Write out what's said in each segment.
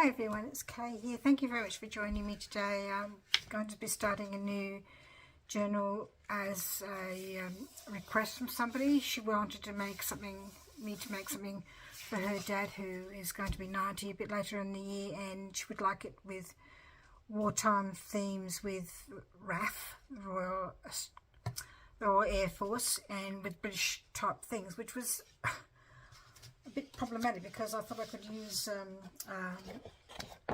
Hi everyone, it's Kay here. Thank you very much for joining me today. I'm going to be starting a new journal as a request from somebody. She wanted to make me to make something for her dad, who is going to be 90 a bit later in the year, and she would like it with wartime themes with RAF, Royal Air Force, and with British type things, which was a bit problematic because I thought I could use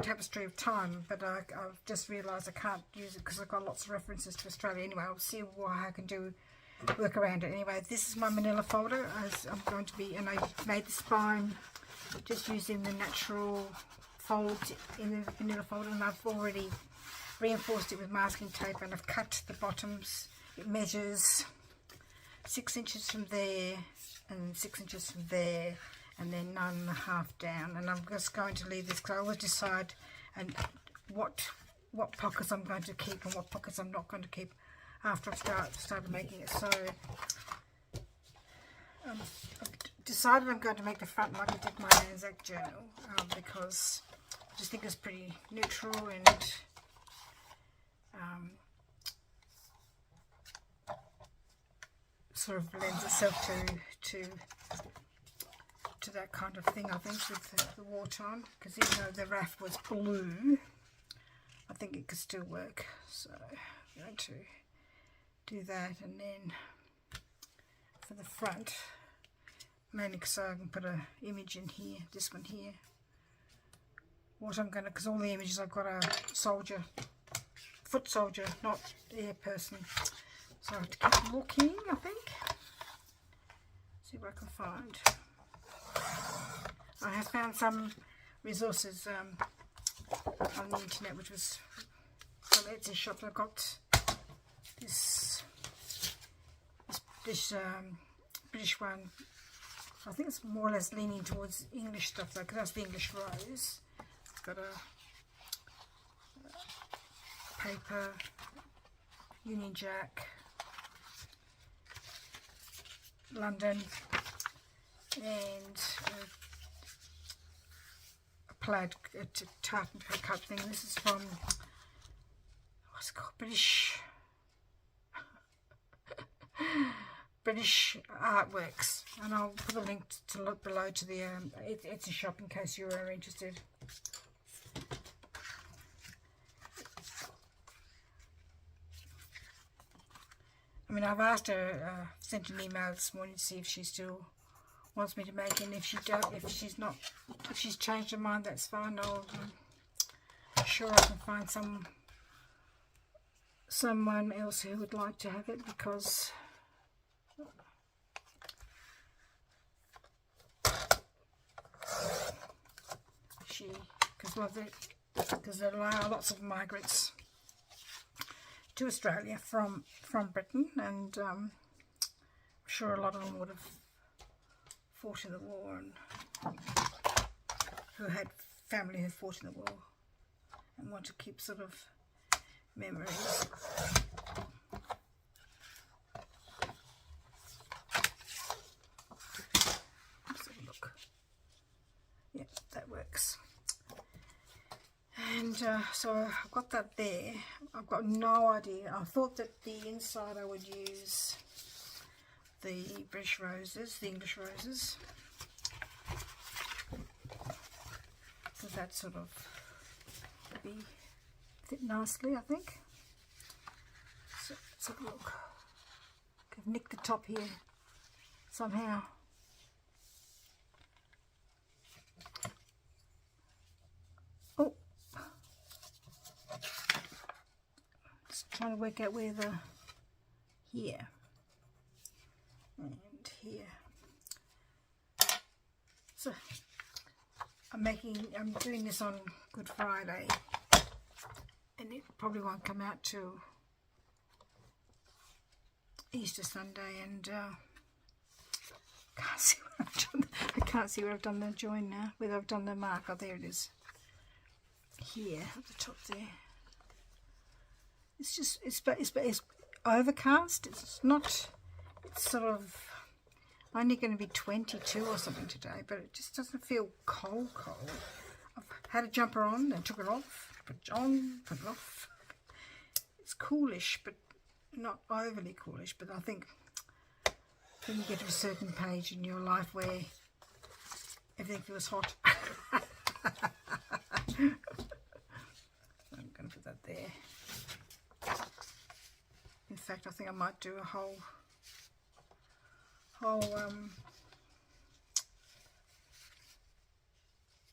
Tapestry of Time, but I've just realised I can't use it because I've got lots of references to Australia. Anyway, I'll see what I can do, work around it. Anyway, this is my manila folder, as I'm going to be, and I made the spine just using the natural folds in the manila folder, and I've already reinforced it with masking tape, and I've cut the bottoms. It measures 6 inches from there and 6 inches from there, and then 9.5 down. And I'm just going to leave this because I always decide and what pockets I'm going to keep and what pockets I'm not going to keep after I've started making it. So I've decided I'm going to make the front like I did my Anzac journal, because I just think it's pretty neutral and sort of lends itself to that kind of thing, I think, with the wartime, because even though the RAF was blue, I think it could still work. So I'm going to do that, and then for the front, mainly so I can put an image in here, this one here. What I'm going to, because all the images I've got are soldier, foot soldier, not air person. So I have to keep looking, I think. See what I can find. I have found some resources on the internet, which was from Etsy shop. I got this British one. I think it's more or less leaning towards English stuff though, because that's the English rose. It's got a paper, Union Jack, London, and a plaid tartan cut thing. This is from, what's it called, British Artworks, and I'll put a link to look below to the Etsy shop in case you are interested. I mean, I've asked her, sent an email this morning to see if she still wants me to make it, and if she's changed her mind, that's fine. I'm sure I can find someone else who would like to have it, because because there are lots of migrants to Australia from Britain, and I'm sure a lot of them would have fought in the war, and who had family who fought in the war and want to keep sort of memories. Let's have a look. Yeah, that works. And so I've got that there. I've got no idea. I thought that the inside I would use the British roses, the English roses, so that sort of fit nicely, I think. So let's have a look. I've nicked the top here somehow. Oh, just trying to work out where here and here. So I'm doing this on Good Friday, and it probably won't come out till Easter Sunday, and I can't see where I've done the join now, whether I've done the mark. Oh, there it is, here at the top there. It's just it's overcast. It's not. It's sort of only going to be 22 or something today, but it just doesn't feel cold. I've had a jumper on, then took it off, put it on, put it off. It's coolish, but not overly coolish. But I think when you get to a certain page in your life where everything feels hot, I'm going to put that there. In fact, I think I might do a whole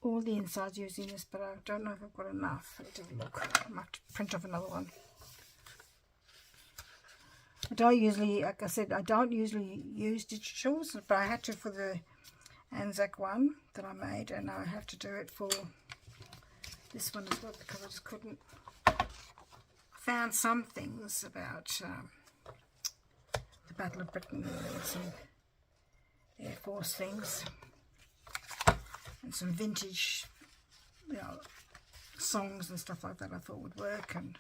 all the insides using this, but I don't know if I've got enough. Let's have a look. I might have to print off another one. I don't usually, like I said, I don't usually use digitals, but I had to for the Anzac one that I made, and I have to do it for this one as well because I just couldn't. I found some things about the Battle of Britain and some Air Force things and some vintage, you know, songs and stuff like that I thought would work, and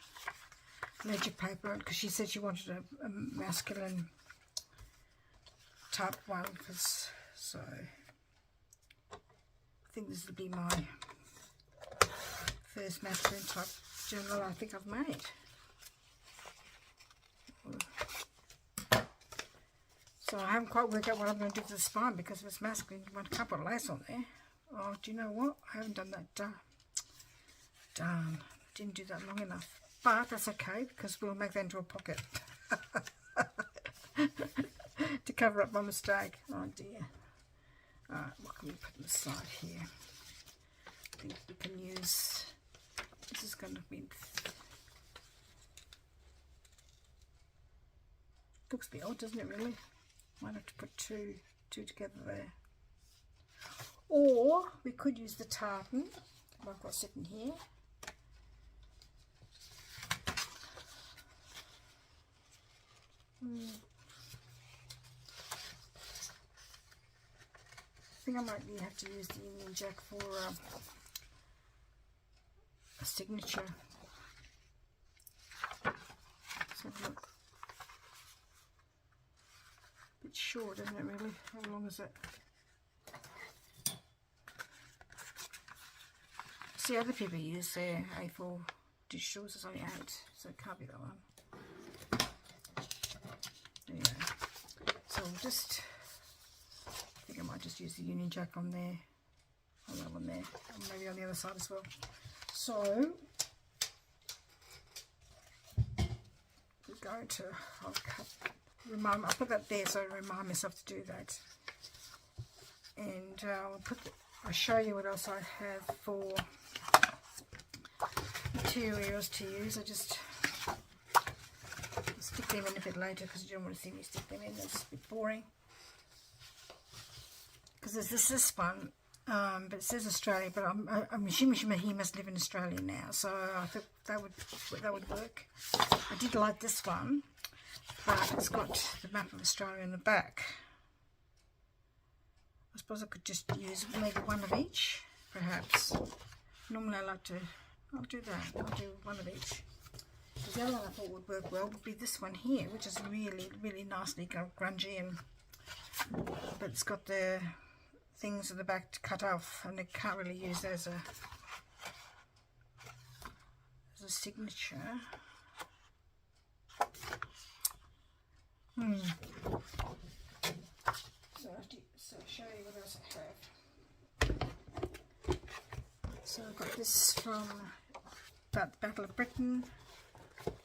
ledger paper, because she said she wanted a masculine type one, so I think this will be my first masculine type journal I think I've made. So I haven't quite worked out what I'm going to do for the spine, because if it's masculine you want a couple of lace on there. Oh, do you know what? I haven't done that. Darn, didn't do that long enough. But that's okay, because we'll make that into a pocket to cover up my mistake. Oh dear. Alright, what can we put on the side here? I think we can use, this is going to be, looks a bit odd, doesn't it really? Might have to put two together there. Or we could use the tartan that I've got sitting here. I think I might have to use the Union Jack for a signature. So look, a bit short, isn't it really? How long is it? See, other people use their A4 digitals, it's only 8, so it can't be that one. Anyway, so we'll just, I think I might just use the Union Jack on there, on that one there, and maybe on the other side as well. So we're going to, I'll put that there so I remind myself to do that. And I'll show you what else I have for materials to use. I just stick them in a bit later because you don't want to see me stick them in. That's a bit boring. Because there's this one, but it says Australia, but I'm assuming he must live in Australia now, so I think that would work. I did like this one, but it's got the map of Australia in the back. I suppose I could just use maybe one of each, perhaps. Normally I like to, I'll do that, I'll do one of each. The other one I thought would work well would be this one here, which is really, really nicely grungy, and but it's got the things at the back to cut off, and it can't really use as a signature. So I'll show you what else I have. So I've got this from about the Battle of Britain.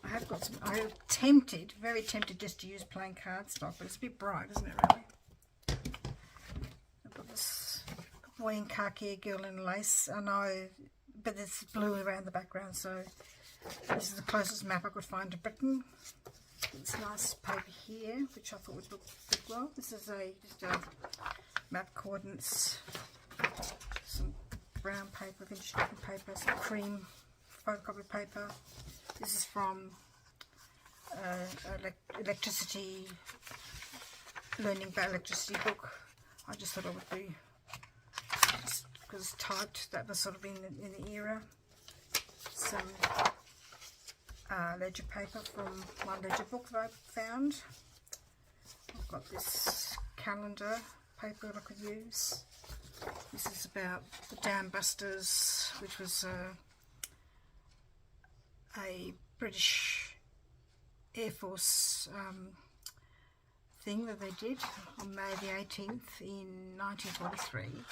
I have got some, I'm tempted, very tempted just to use plain cardstock, but it's a bit bright, isn't it really? I've got this boy in khaki, a girl in lace, I know, but it's blue around the background, so this is the closest map I could find to Britain. This nice paper here, which I thought would look well. This is just a map coordinates, some brown paper, vintage looking paper, some cream photocopy paper. This is from electricity, learning about electricity book. I just thought it would be, just because it's typed, that was sort of in the era. Some ledger paper from my ledger book that I found. I've got this calendar paper that I could use. This is about the dam busters which was a British Air Force thing that they did on May the 18th in 1943.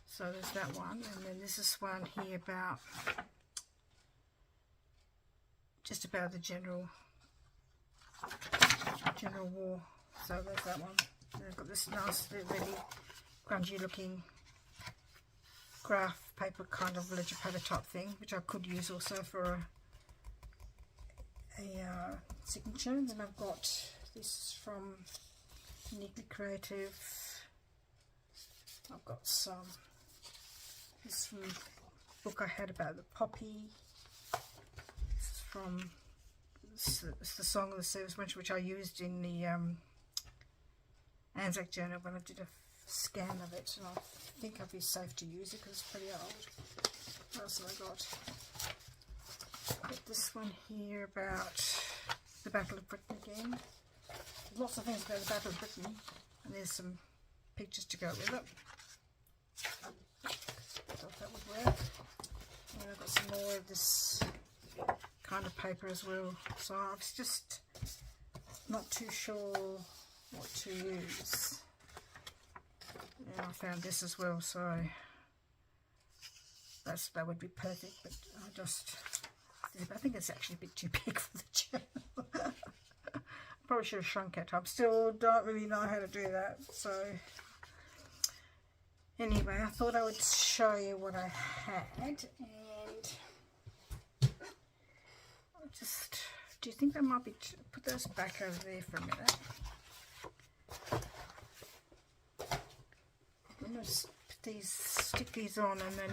So there's that one, and then this is one here about just about the general war. So there's that one. And I've got this nice, really grungy looking graph paper, kind of ledger paper type thing, which I could use also for a signature. And then I've got this from Uniquely Creative. I've got some, this from a book I had about the poppy. This is from, it's the Song of the Service, which I used in the Anzac Journal when I did a scan of it, and I think I'd be safe to use it because it's pretty old. What else have I got? Got this one here about the Battle of Britain again. There's lots of things about the Battle of Britain, and there's some pictures to go with it. Thought that would work. And I've got some more of this kind of paper as well, so I was just not too sure what to use. And I found this as well, so that would be perfect, but I think it's actually a bit too big for the journal. Probably should have shrunk it. I still don't really know how to do that, so anyway, I thought I would show you what I had. And do you think that might be, put those back over there for a minute. I'm going to stick these on, and then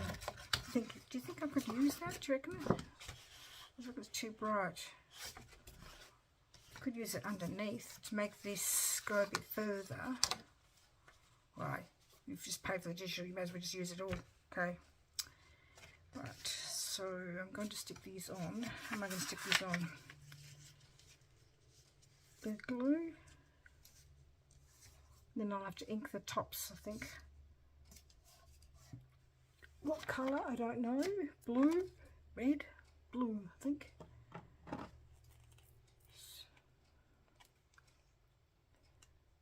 do you think I could use that? Do you reckon? I think it's too bright. I could use it underneath to make this go a bit further. Right, you've just paid for the digital, you may as well just use it all. Okay. Right, so I'm going to stick these on. How am I going to stick these on? The glue. Then I'll have to ink the tops, I think. What colour? I don't know. Blue? Red? Blue, I think.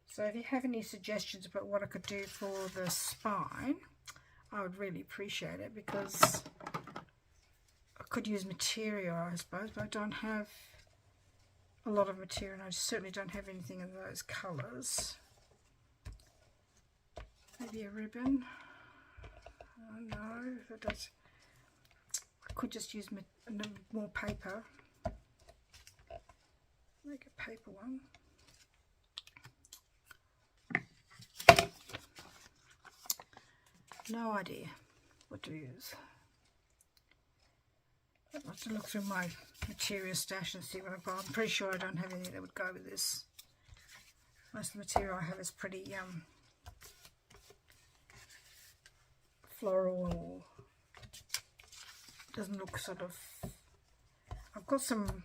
So if you have any suggestions about what I could do for the spine, I would really appreciate it, because I could use material, I suppose, but I don't have a lot of material, and I certainly don't have anything in those colours. Maybe a ribbon. Oh no, that does. I could just use more paper. Make a paper one. No idea what to use. I'll have to look through my material stash and see what I've got. I'm pretty sure I don't have anything that would go with this. Most of the material I have is pretty floral, or doesn't look sort of. I've got some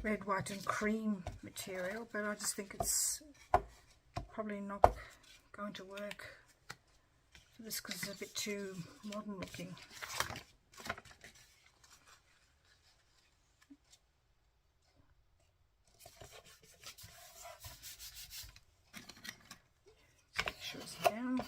red, white and cream material, but I just think it's probably not going to work for this because it's a bit too modern looking. Make sure it's down.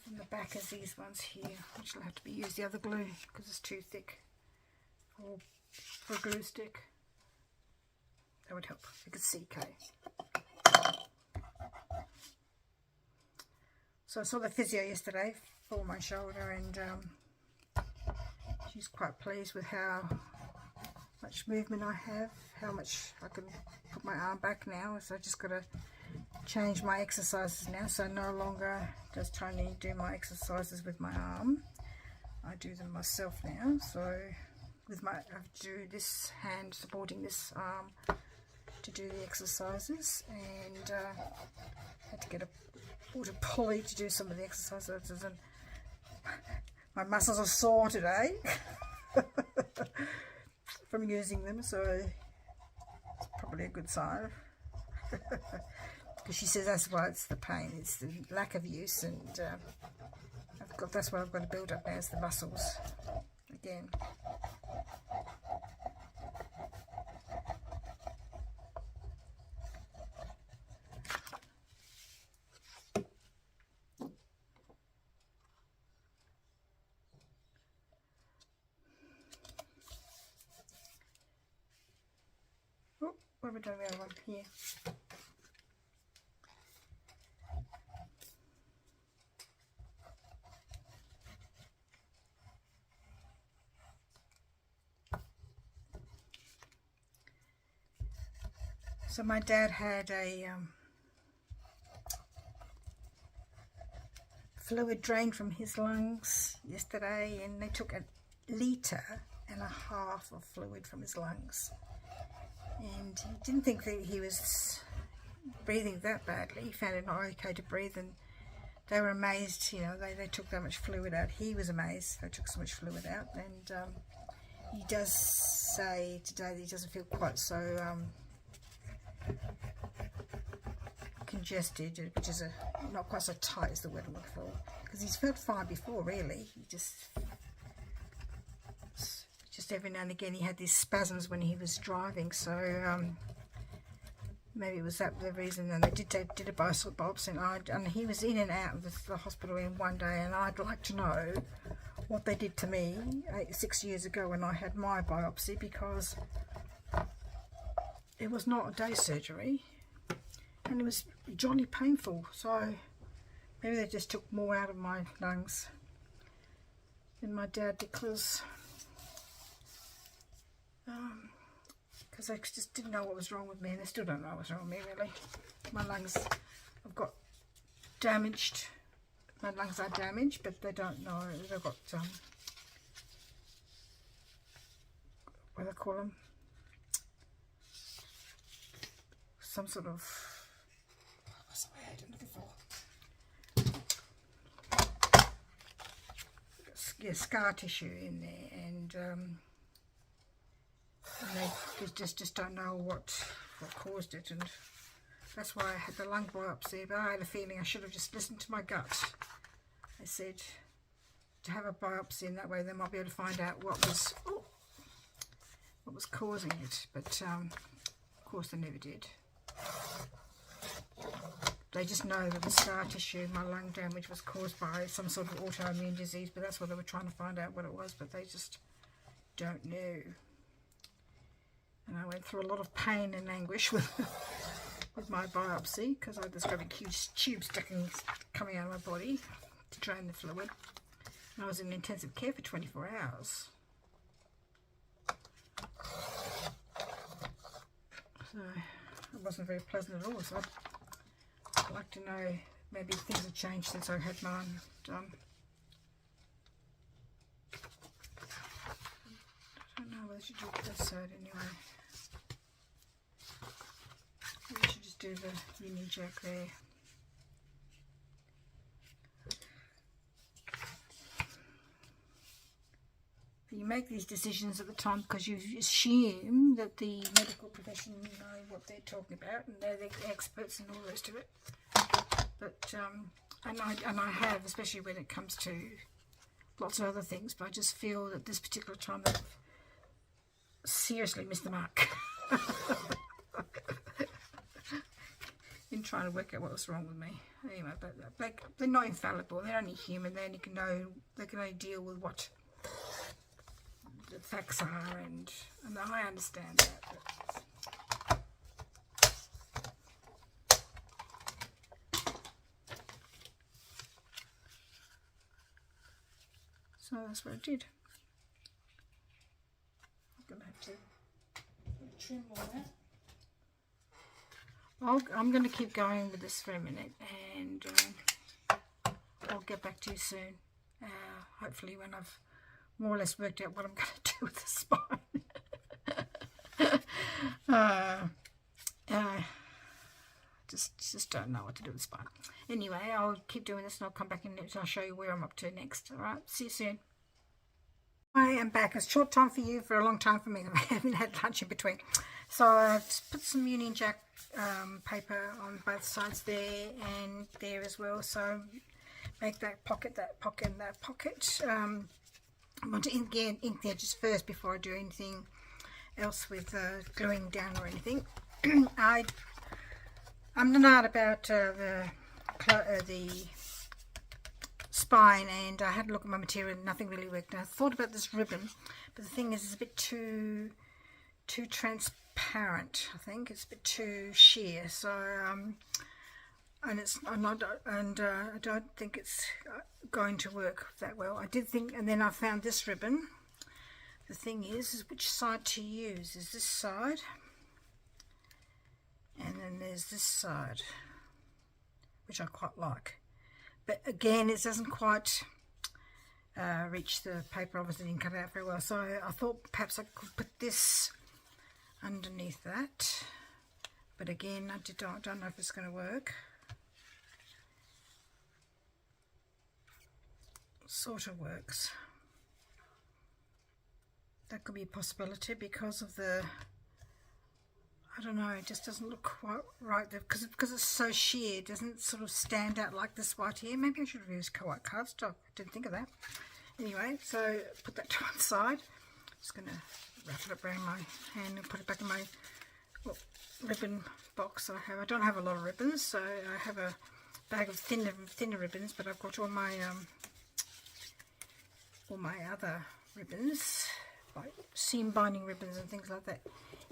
And the back is these ones here, which will have to be used the other glue because it's too thick for a glue stick. That would help. You could see, okay. So I saw the physio yesterday for my shoulder, and she's quite pleased with how much movement I have, how much I can put my arm back now. So I just got to change my exercises now, so no longer does Tony do my exercises with my arm. I do them myself now. So with I have to do this hand supporting this arm to do the exercises, and had to get a ordered Polly to do some of the exercises, and my muscles are sore today from using them, so it's probably a good sign. Because she says that's why it's the pain, it's the lack of use, and that's what I've got to build up now, is the muscles again. Oh, what are we doing the other one here? So my dad had a fluid drain from his lungs yesterday, and they took 1.5 litres of fluid from his lungs, and he didn't think that he was breathing that badly. He found it not okay to breathe, and they were amazed, you know, they took that much fluid out. He was amazed they took so much fluid out, and he does say today that he doesn't feel quite so congested, which is not quite so tight as the word I'm looking for, because he's felt fine before, really. He just every now and again he had these spasms when he was driving, so maybe it was that the reason. And they did a biopsy, and he was in and out of the hospital in one day, and I'd like to know what they did to me 6 years ago when I had my biopsy, because it was not a day surgery, and it was jolly painful. So maybe they just took more out of my lungs than my dad, because they just didn't know what was wrong with me, and they still don't know what's wrong with me, really. My lungs, I've got damaged, my lungs are damaged, but they don't know, they've got, what do they call them? Some sort of, what's the word I'm looking for? Yeah, scar tissue in there, and they just don't know what caused it, and that's why I had the lung biopsy. But I had a feeling I should have just listened to my gut. They said to have a biopsy, and that way they might be able to find out what was causing it. But of course they never did. They just know that the scar tissue, my lung damage, was caused by some sort of autoimmune disease, but that's what they were trying to find out what it was, but they just don't know. And I went through a lot of pain and anguish with my biopsy, because I had this very huge tube coming out of my body to drain the fluid. And I was in intensive care for 24 hours. So it wasn't very pleasant at all. So I'd like to know, maybe things have changed since I had mine done. I don't know whether I should do this side anyway. We should just do the Union Jack there. You make these decisions at the time because you assume that the medical profession know what they're talking about, and they're the experts and all the rest of it. But and I have, especially when it comes to lots of other things. But I just feel that this particular time they've seriously missed the mark in trying to work out what was wrong with me. Anyway, but they're not infallible. They're only human. They can only deal with what the facts are, and I understand that. So that's what I did. I'm going to have to trim all that. I'm going to keep going with this for a minute, and I'll get back to you soon. Hopefully when I've more or less worked out what I'm going to do with the spine. just don't know what to do with spine. Anyway, I'll keep doing this and I'll come back and I'll show you where I'm up to next. Alright, see you soon. I am back. It's short time for you, for a long time for me. I haven't had lunch in between. So I've just put some Union Jack paper on both sides there and there as well. So make that pocket, and that pocket. I want to ink the edges first before I do anything else with gluing down or anything. I'm not about the spine, and I had a look at my material and nothing really worked. And I thought about this ribbon, but the thing is it's a bit too transparent. I think it's a bit too sheer, so and I don't think it's going to work that well. I did think, and then I found this ribbon. The thing is which side to use. Is this side, and then there's this side, which I quite like. But again, it doesn't quite reach the paper. Obviously didn't cut it out very well, so I thought perhaps I could put this underneath that. But again, I don't know if it's going to work. Sort of works. That could be a possibility because of the, I don't know, it just doesn't look quite right there because it's so sheer. It doesn't sort of stand out like this white here. Maybe I should have used white cardstock. Didn't think of that. Anyway, so put that to one side. Just going to wrap it up around my hand and put it back in my ribbon box I don't have a lot of ribbons, so I have a bag of thinner ribbons, but I've got all my other ribbons, like seam binding ribbons and things like that,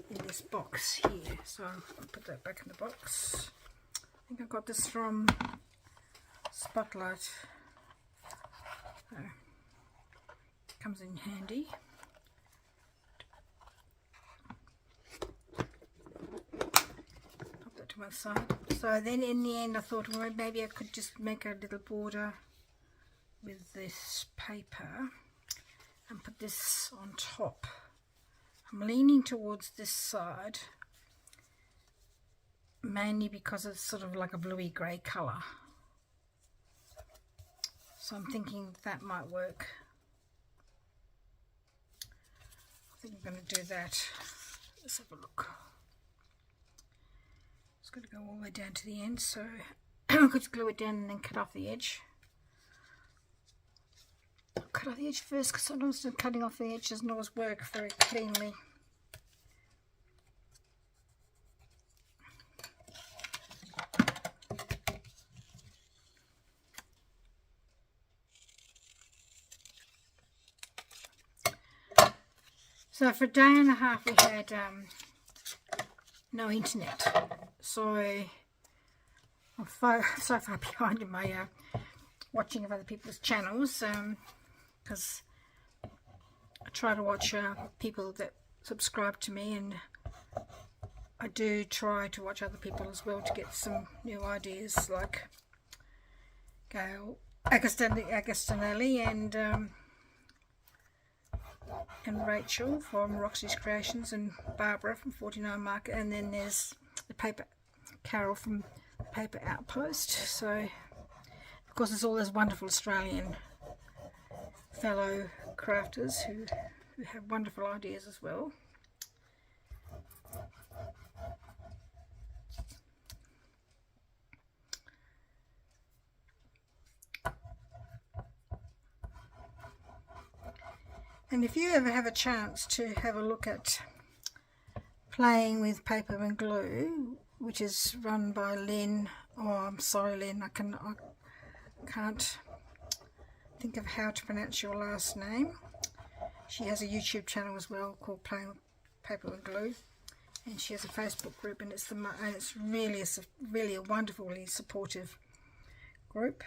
in this box here. So I'll put that back in the box. I think I got this from Spotlight. Comes in handy. Pop that to one side. So then in the end I thought, well, maybe I could just make a little border with this paper and put this on top. I'm leaning towards this side mainly because it's sort of like a bluey grey colour, so I'm thinking that might work. I think I'm going to do that. Let's have a look. It's going to go all the way down to the end, so I could glue it down and then cut off the edge. I'll cut off the edge first because sometimes cutting off the edge doesn't always work very cleanly. So for a day and a half we had no internet, so I'm so far behind in my watching of other people's channels, because I try to watch people that subscribe to me, and I do try to watch other people as well to get some new ideas, like Gail Agostinelli and Rachel from Roxy's Creations, and Barbara from 49 Market, and then there's the paper Carol from the paper Outpost. So of course there's all those wonderful Australian fellow crafters who have wonderful ideas as well. And if you ever have a chance to have a look at Playing with Paper and Glue, which is run by Lynn, I'm sorry Lynn, I can't think of how to pronounce your last name. She has a YouTube channel as well called Playing with Paper and Glue, and she has a Facebook group, and it's really a wonderfully supportive group.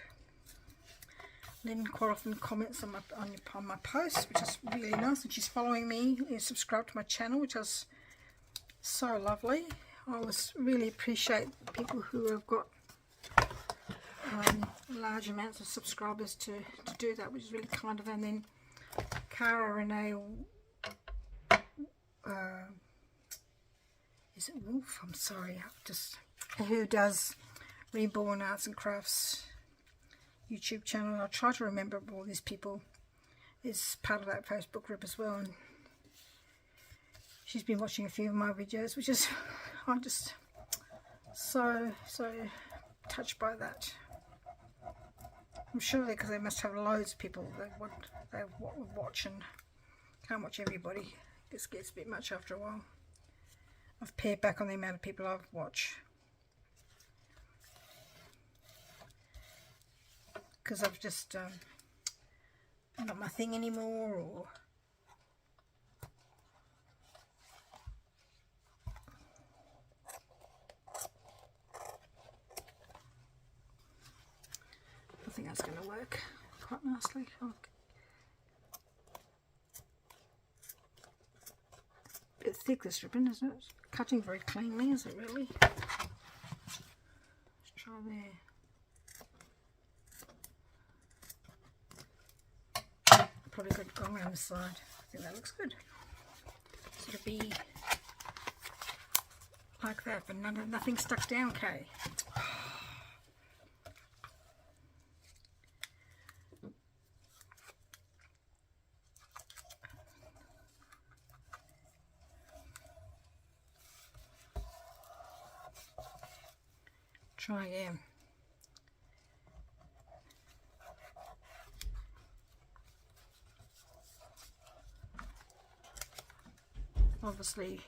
Lynn quite often comments on my posts, which is really nice, and she's following me and subscribed to my channel, which is so lovely. I always really appreciate people who have got large amounts of subscribers to do that, which is really kind of them. And then Cara Renee, is it Wolf? I'm sorry, I've just who does Reborn Arts and Crafts YouTube channel. I'll try to remember all these people. Is part of that Facebook group as well, and she's been watching a few of my videos, which is I'm just so touched by that. I'm sure because they must have loads of people that they watch, and can't watch everybody. It gets a bit much after a while. I've pared back on the amount of people I've watched because I've just not my thing anymore, or I think that's going to work quite nicely. Oh, bit thick this ribbon, isn't it? Cutting very cleanly, is it really? Let's try there. Probably could go around the side. I think that looks good. So it'll be like that, but nothing stuck down, Kay. Try again. Obviously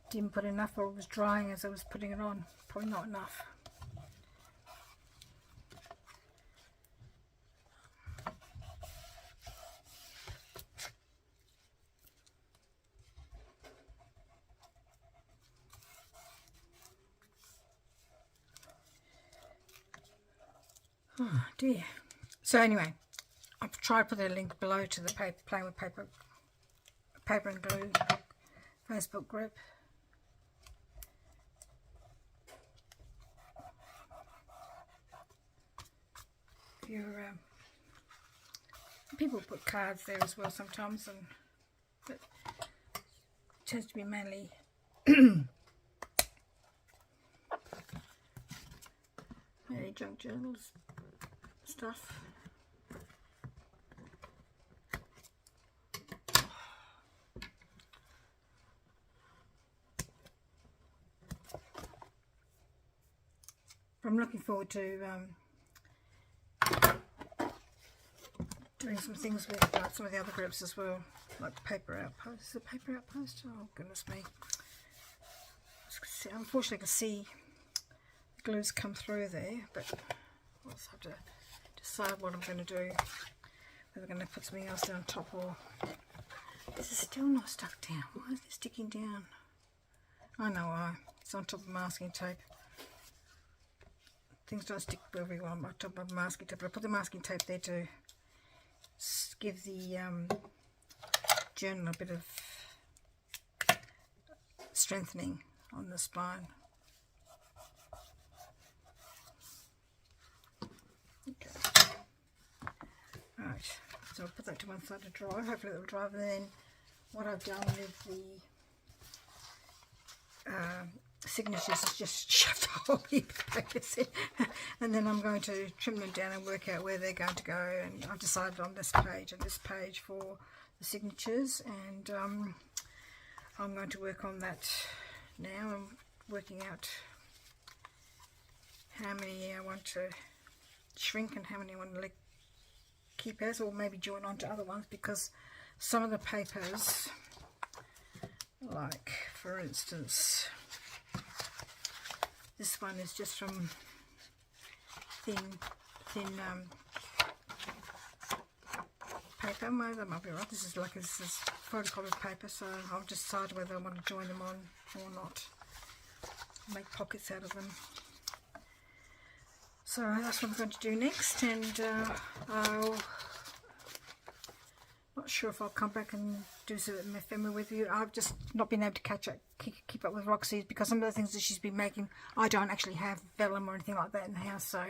didn't put enough, or it was drying as I was putting it on. Probably not enough. Oh dear. So anyway, I've tried to put a link below to the Playing with Paper and Glue Facebook group. If you're, people put cards there as well sometimes, but it tends to be mainly mainly junk journals stuff. I'm looking forward to doing some things with some of the other groups as well, like the Paper Outpost. Is it Paper Outpost? Oh goodness me! Unfortunately, I can see the glues come through there, but I'll just have to decide what I'm going to do. Whether I'm going to put something else down top, or this is still not stuck down. Why is it sticking down? I know why. It's on top of masking tape. Things don't stick wherever you want on top of masking tape, but I put the masking tape there to give the journal a bit of strengthening on the spine. Okay. Right, so I'll put that to one side to dry. Hopefully it will dry. And then what I've done with the signatures is just shoved a whole heap of papers in, and then I'm going to trim them down and work out where they're going to go. And I've decided on this page and this page for the signatures, and I'm going to work on that now. I'm working out how many I want to shrink and how many I want to keep as, or maybe join on to other ones, because some of the papers, like for instance this one is just from thin paper. That might be right. This is photocopied paper, so I'll decide whether I want to join them on or not. Make pockets out of them. So that's what I'm going to do next, and I'll not sure if I'll come back and do some ephemera with you. I've just not been able to keep up with Roxy's, because some of the things that she's been making, I don't actually have vellum or anything like that in the house, so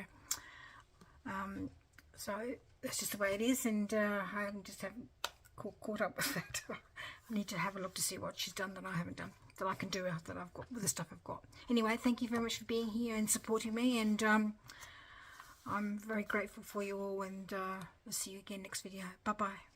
so that's just the way it is, and I haven't caught up with that. I need to have a look to see what she's done that I haven't done. that I can do that I've got with the stuff I've got. Anyway, thank you very much for being here and supporting me, and I'm very grateful for you all, and we'll see you again next video. Bye bye.